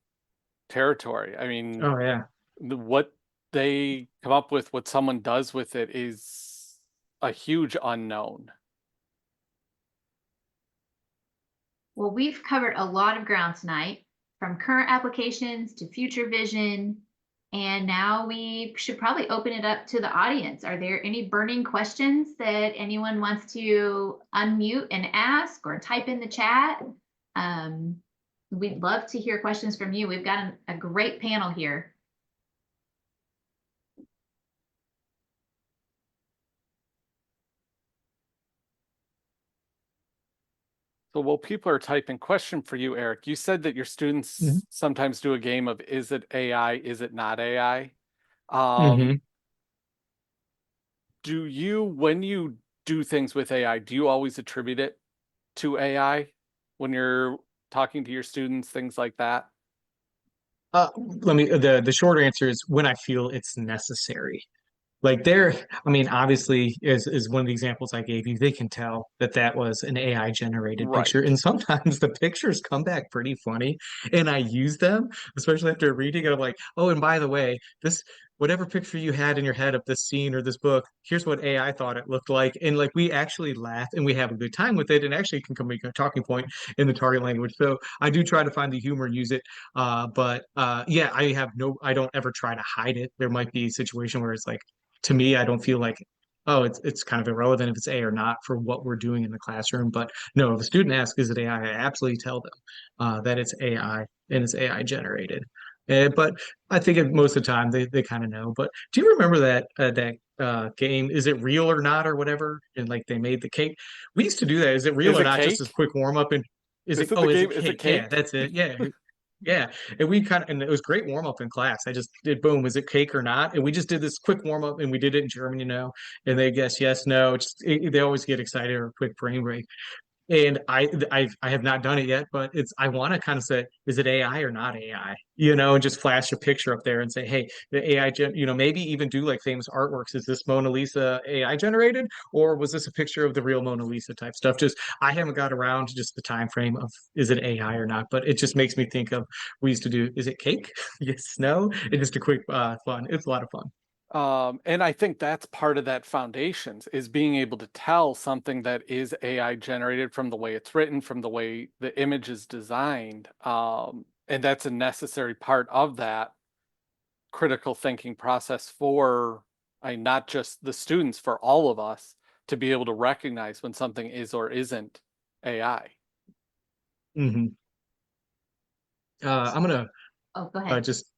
territory. I mean, Oh yeah. what they come up with, what someone does with it is a huge unknown. Well, we've covered a lot of ground tonight, from current applications to future vision. And now we should probably open it up to the audience. Are there any burning questions that anyone wants to unmute and ask or type in the chat? We'd love to hear questions from you. We've got a great panel here. So while people are typing, question for you, Eric, you said that your students sometimes do a game of, is it AI, is it not AI? Do you, when you do things with AI, do you always attribute it to AI when you're talking to your students, things like that? The short answer is when I feel it's necessary. Like I mean, obviously, is one of the examples I gave you, they can tell that that was an AI generated picture. Right. And sometimes the pictures come back pretty funny. And I use them, especially after reading it. I'm like, oh, and by the way, this whatever picture you had in your head of this scene or this book, here's what AI thought it looked like. And like we actually laugh and we have a good time with it, and actually can come make a talking point in the target language. So I do try to find the humor and use it. Yeah, I don't ever try to hide it. There might be a situation where it's like, to me, I don't feel like, oh, it's kind of irrelevant if it's A or not for what we're doing in the classroom. But no, if a student asks, is it AI? I absolutely tell them that it's AI and it's AI generated. But I think most of the time they kind of know. But do you remember that game? Is it real or not or whatever? And like they made the cake. We used to do that. Is it real Is or it not? Just as cake? quick warm up and is Is it? it Oh, the is game? it Is it cake? Yeah, cake? that's it. Yeah. Yeah, and we kind of, and it was great warm up in class. I just did boom, is it cake or not? And we just did this quick warm up, and we did it in German, and they guess yes, no. They always get excited or a quick brain break. And I have not done it yet, but I want to kind of say, is it AI or not AI? And just flash a picture up there and say, hey, the AI maybe even do like famous artworks. Is this Mona Lisa AI generated, or was this a picture of the real Mona Lisa type stuff? Just I haven't got around to just the time frame of is it AI or not, but it just makes me think of we used to do, is it cake? Yes, no, and just a quick fun. It's a lot of fun. And I think that's part of that foundations is being able to tell something that is AI generated from the way it's written, from the way the image is designed. And that's a necessary part of that critical thinking process for not just the students, for all of us to be able to recognize when something is or isn't AI. Mm-hmm. I'm gonna Oh, go ahead. just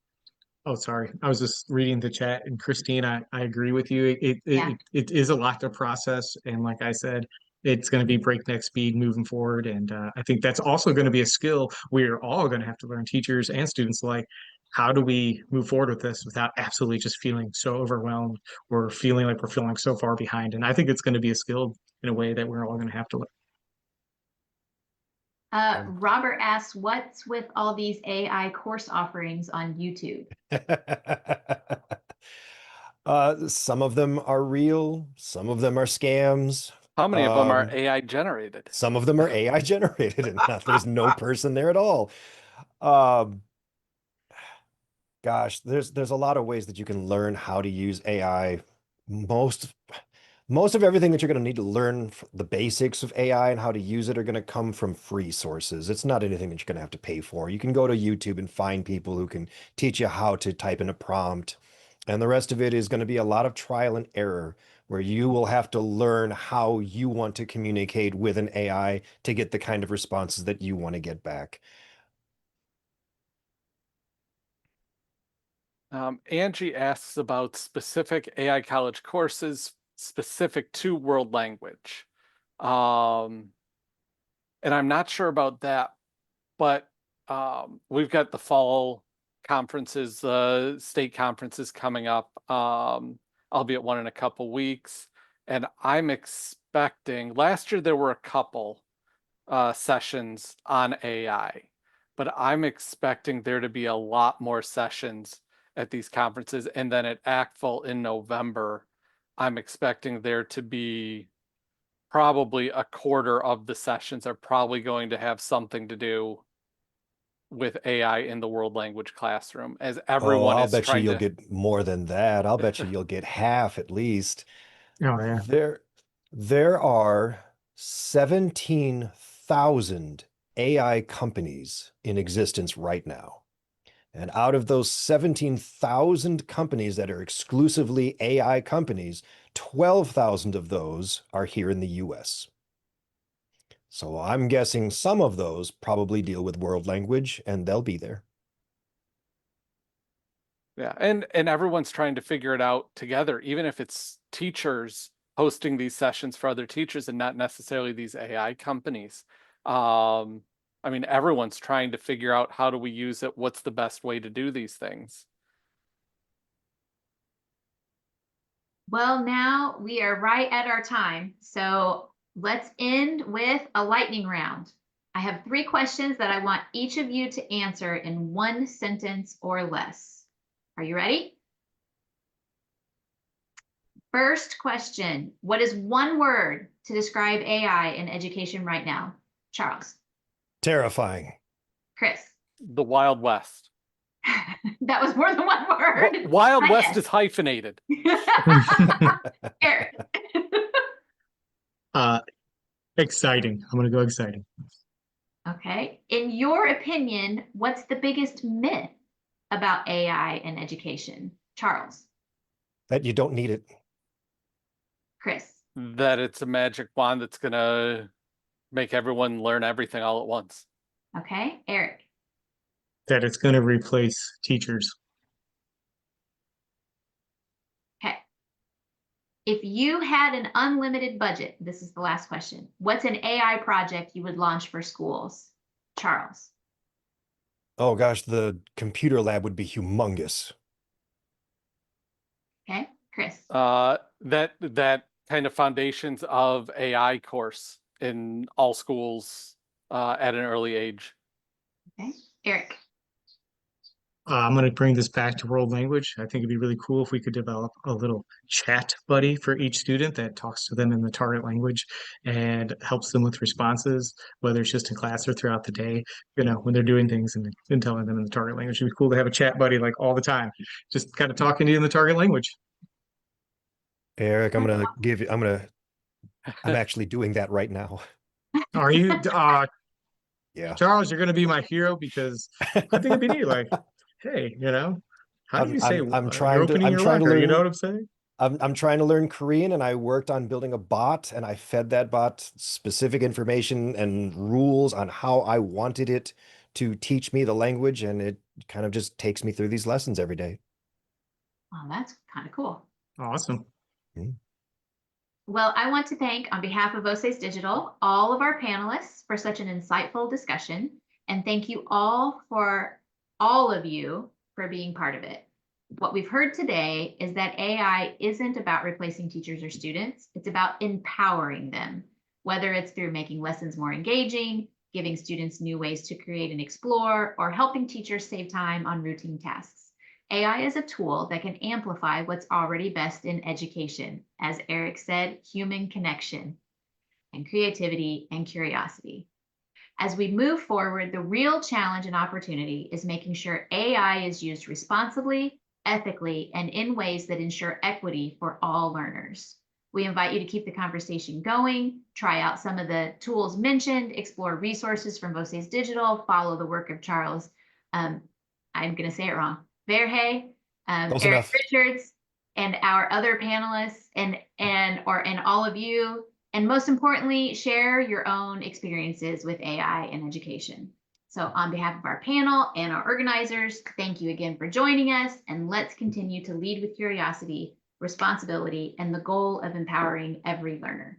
Oh, sorry. I was just reading the chat, and Christine, I agree with you. Yeah. It is a lot to process, and like I said, it's going to be breakneck speed moving forward. And I think that's also going to be a skill we're all going to have to learn, teachers and students, like how do we move forward with this without absolutely just feeling so overwhelmed or feeling like we're feeling so far behind. And I think it's going to be a skill in a way that we're all going to have to learn. Robert asks, what's with all these AI course offerings on YouTube? Some of them are real, some of them are scams. How many of them are AI generated? Some of them are AI generated, and there's no person there at all. Um, Gosh, there's a lot of ways that you can learn how to use AI. Most of everything that you're going to need to learn the basics of AI and how to use it are going to come from free sources. It's not anything that you're going to have to pay for. You can go to YouTube and find people who can teach you how to type in a prompt. And the rest of it is going to be a lot of trial and error where you will have to learn how you want to communicate with an AI to get the kind of responses that you want to get back. Angie asks about specific AI college courses specific to world language. And I'm not sure about that, but we've got the fall conferences, state conferences coming up. I'll be at one in a couple weeks, and I'm expecting, last year there were a couple. sessions on AI, but I'm expecting there to be a lot more sessions at these conferences. And then at ACTFL in November, I'm expecting there to be probably a quarter of the sessions are probably going to have something to do with AI in the world language classroom, as Oh, everyone I'll is bet you trying you'll to. get more than that. I'll bet you you'll get half at least. Oh yeah. There are 17,000 AI companies in existence right now. And out of those 17,000 companies that are exclusively AI companies, 12,000 of those are here in the US. So I'm guessing some of those probably deal with world language, and they'll be there. Yeah, and everyone's trying to figure it out together, even if it's teachers hosting these sessions for other teachers and not necessarily these AI companies. I mean, everyone's trying to figure out, how do we use it? What's the best way to do these things? Well, now we are right at our time. So let's end with a lightning round. I have 3 questions that I want each of you to answer in 1 sentence or less. Are you ready? First question, what is 1 word to describe AI in education right now? Charles. Terrifying. Kris. The Wild West. That was more than 1 word. Wild But West yes. is hyphenated. Eric. Exciting. I'm gonna go exciting. Okay. In your opinion, what's the biggest myth about AI in education? Charles. That you don't need it. Kris. That it's a magic wand that's gonna make everyone learn everything all at once. Okay. Eric. That it's gonna replace teachers. Okay. If you had an unlimited budget, this is the last question. What's an AI project you would launch for schools? Charles. Oh gosh, the computer lab would be humongous. Okay. Kris. That kind of foundations of AI course in all schools at an early age. Okay. Eric. I'm going to bring this back to world language. I think it'd be really cool if we could develop a little chat buddy for each student that talks to them in the target language and helps them with responses, whether it's just in class or throughout the day, when they're doing things and telling them in the target language. It'd be cool to have a chat buddy like all the time, just kind of talking to you in the target language. Eric, I'm actually doing that right now. Are you, Yeah. Charles, you're going to be my hero because I think it'd be neat. Like, hey, how do you say you're opening your locker? You know what I'm saying? I'm trying to learn Korean, and I worked on building a bot, and I fed that bot specific information and rules on how I wanted it to teach me the language, and it kind of just takes me through these lessons every day. Oh, that's kind of cool. Awesome. Well, I want to thank, on behalf of OSACE Digital, all of our panelists for such an insightful discussion. And thank you all of you for being part of it. What we've heard today is that AI isn't about replacing teachers or students. It's about empowering them, whether it's through making lessons more engaging, giving students new ways to create and explore, or helping teachers save time on routine tasks. AI is a tool that can amplify what's already best in education. As Eric said, human connection and creativity and curiosity. As we move forward, the real challenge and opportunity is making sure AI is used responsibly, ethically, and in ways that ensure equity for all learners. We invite you to keep the conversation going, try out some of the tools mentioned, explore resources from OSACE Digital, follow the work of Charles. I'm going to say it wrong. Verhey, Eric Richards, and our other panelists, and all of you, and most importantly, share your own experiences with AI in education. So on behalf of our panel and our organizers, thank you again for joining us, and let's continue to lead with curiosity, responsibility, and the goal of empowering every learner.